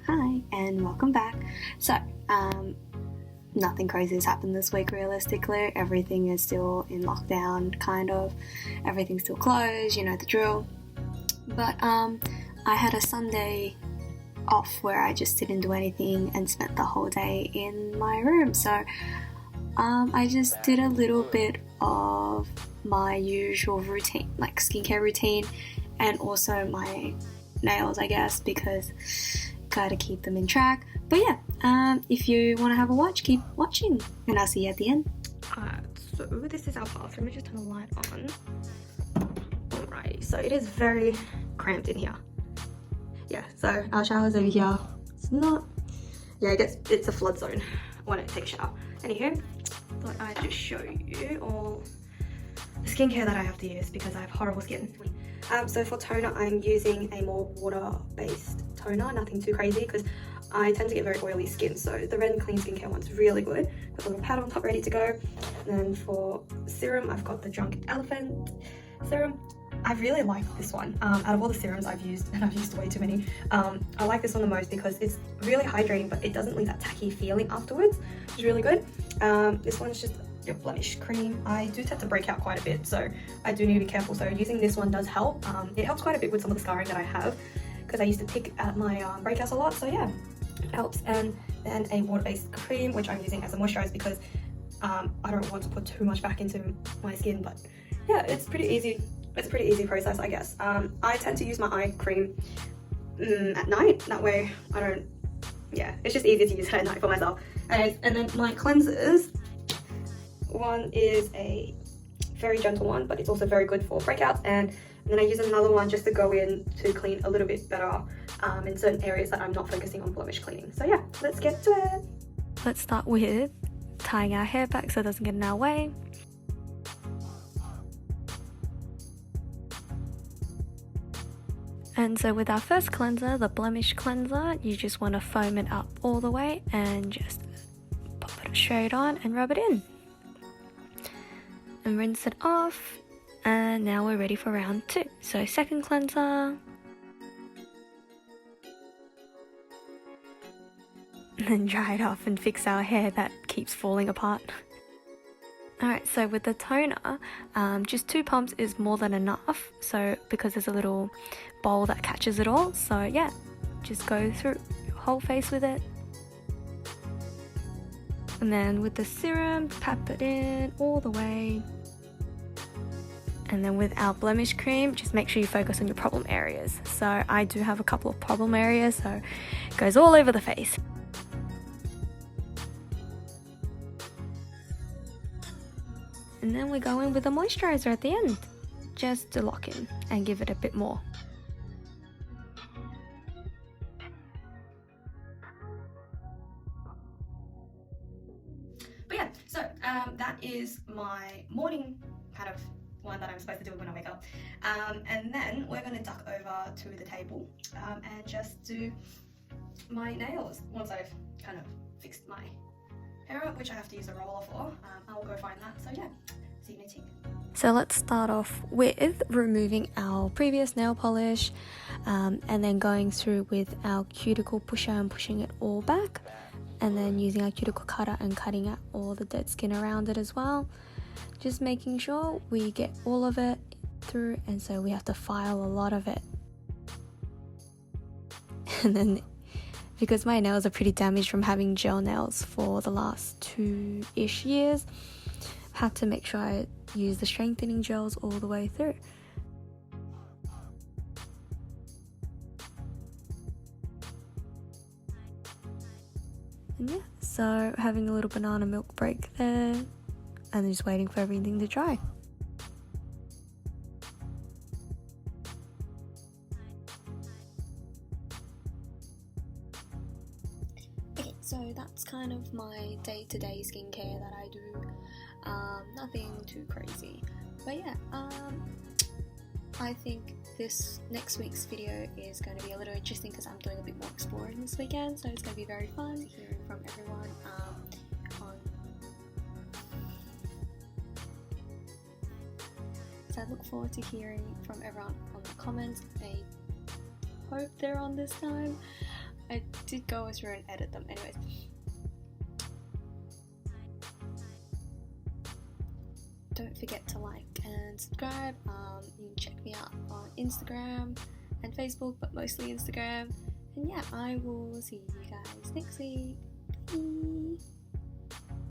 Hi and welcome back. So, nothing crazy has happened this week realistically. Everything is still in lockdown, kind of. Everything's still closed, you know the drill. But I had a Sunday off where I just didn't do anything and spent the whole day in my room. So I just did a little bit of my usual routine, like skincare routine, and also my nails, I guess, because gotta keep them in track. But yeah, if you want to have a watch, keep watching, and I'll see you at the end. So this is our bathroom. Let's just turn the light on. Alright, so it is very cramped in here. Yeah, so our shower's over here. It's not, yeah, it's a flood zone when I take a shower. Anywho, thought I'd just show you all the skincare that I have to use because I have horrible skin. So for toner, I'm using a more water-based toner, nothing too crazy because I tend to get very oily skin. So the Red and Clean skincare one's really good. Got a little pad on top ready to go. And then for serum, I've got the Drunk Elephant serum. I really like this one. Out of all the serums I've used, and I've used way too many, I like this one the most because it's really hydrating, but it doesn't leave that tacky feeling afterwards, which is really good. This one's just your blemish cream. I do tend to break out quite a bit, so I do need to be careful. So using this one does help. It helps quite a bit with some of the scarring that I have because I used to pick at my breakouts a lot. So yeah, it helps. And then a water-based cream, which I'm using as a moisturizer because I don't want to put too much back into my skin. But yeah, it's pretty easy. It's a pretty easy process, I guess. I tend to use my eye cream at night. That way I don't, yeah, it's just easier to use it at night for myself. And then my cleansers, one is a very gentle one, but it's also very good for breakouts. And then I use another one just to go in to clean a little bit better in certain areas that I'm not focusing on blemish cleaning. So yeah, let's get to it. Let's start with tying our hair back so it doesn't get in our way. And so with our first cleanser, the blemish cleanser, you just want to foam it up all the way and just pop it straight on and rub it in. And rinse it off. And now we're ready for round 2. So second cleanser. And then dry it off and fix our hair that keeps falling apart. Alright, so with the toner, just 2 pumps is more than enough, so because there's a little bowl that catches it all. So yeah, just go through your whole face with it. And then with the serum, pap it in all the way. And then with our blemish cream, just make sure you focus on your problem areas. So I do have a couple of problem areas, so it goes all over the face. And then we go in with a moisturizer at the end, just to lock in and give it a bit more. But yeah, so that is my morning kind of one that I'm supposed to do when I wake up. And then we're going to duck over to the table and just do my nails once I've kind of fixed my hair up, which I have to use a roller for. I'll go find that. So yeah, see you in a tick. So let's start off with removing our previous nail polish and then going through with our cuticle pusher and pushing it all back, and then using our cuticle cutter and cutting out all the dead skin around it as well, just making sure we get all of it through. And so we have to file a lot of it. And then because my nails are pretty damaged from having gel nails for the last 2-ish years, I had to make sure I use the strengthening gels all the way through. And yeah, so having a little banana milk break there and just waiting for everything to dry. Okay, so that's kind of my day-to-day skincare that I do. Nothing too crazy, but yeah, I think this next week's video is going to be a little interesting because I'm doing a bit more exploring this weekend, so it's going to be very fun hearing from everyone so I look forward to hearing from everyone on the comments. I hope they're on this time. I did go through and edit them. Anyways. Don't forget to like and subscribe. You can check me out on Instagram and Facebook, but mostly Instagram. And yeah, I will see you guys next week. Bye!